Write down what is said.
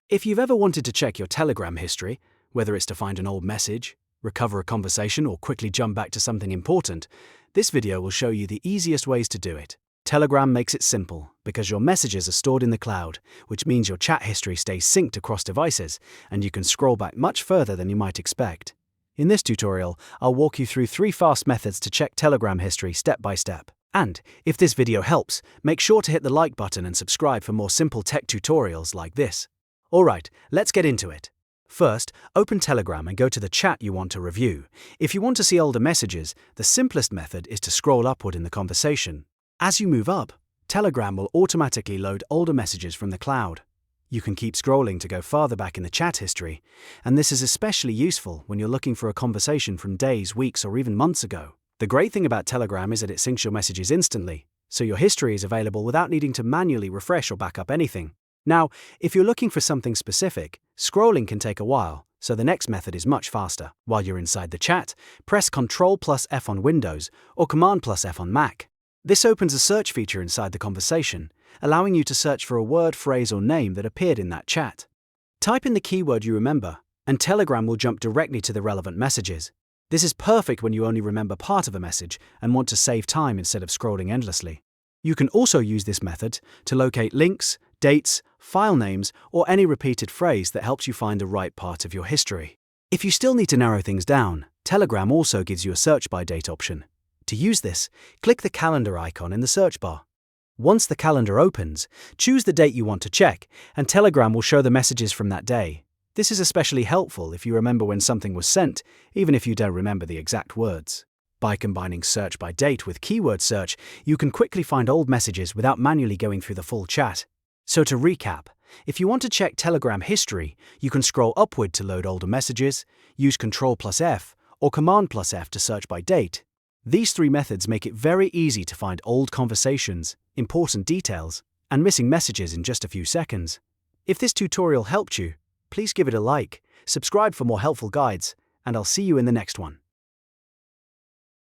If you've ever wanted to check your Telegram history, whether it's to find an old message, recover a conversation, or quickly jump back to something important, this video will show you the easiest ways to do it. Telegram makes it simple because your messages are stored in the cloud, which means your chat history stays synced across devices, and you can scroll back much further than you might expect. In this tutorial, I'll walk you through 3 fast methods to check Telegram history step by step. And if this video helps, make sure to hit the like button and subscribe for more simple tech tutorials like this. Alright, let's get into it. First, open Telegram and go to the chat you want to review. If you want to see older messages, the simplest method is to scroll upward in the conversation. As you move up, Telegram will automatically load older messages from the cloud. You can keep scrolling to go farther back in the chat history, and this is especially useful when you're looking for a conversation from days, weeks, or even months ago. The great thing about Telegram is that it syncs your messages instantly, so your history is available without needing to manually refresh or back up anything. Now, if you're looking for something specific, scrolling can take a while, so the next method is much faster. While you're inside the chat, press Ctrl+F on Windows or Command+F on Mac. This opens a search feature inside the conversation, allowing you to search for a word, phrase, or name that appeared in that chat. Type in the keyword you remember, and Telegram will jump directly to the relevant messages. This is perfect when you only remember part of a message and want to save time instead of scrolling endlessly. You can also use this method to locate links, dates, file names, or any repeated phrase that helps you find the right part of your history. If you still need to narrow things down, Telegram also gives you a search by date option. To use this, click the calendar icon in the search bar. Once the calendar opens, choose the date you want to check, and Telegram will show the messages from that day. This is especially helpful if you remember when something was sent, even if you don't remember the exact words. By combining search by date with keyword search, you can quickly find old messages without manually going through the full chat. So to recap, if you want to check Telegram history, you can scroll upward to load older messages, use Ctrl+F or Command+F to search by date. These 3 methods make it very easy to find old conversations, important details, and missing messages in just a few seconds. If this tutorial helped you, please give it a like, subscribe for more helpful guides, and I'll see you in the next one.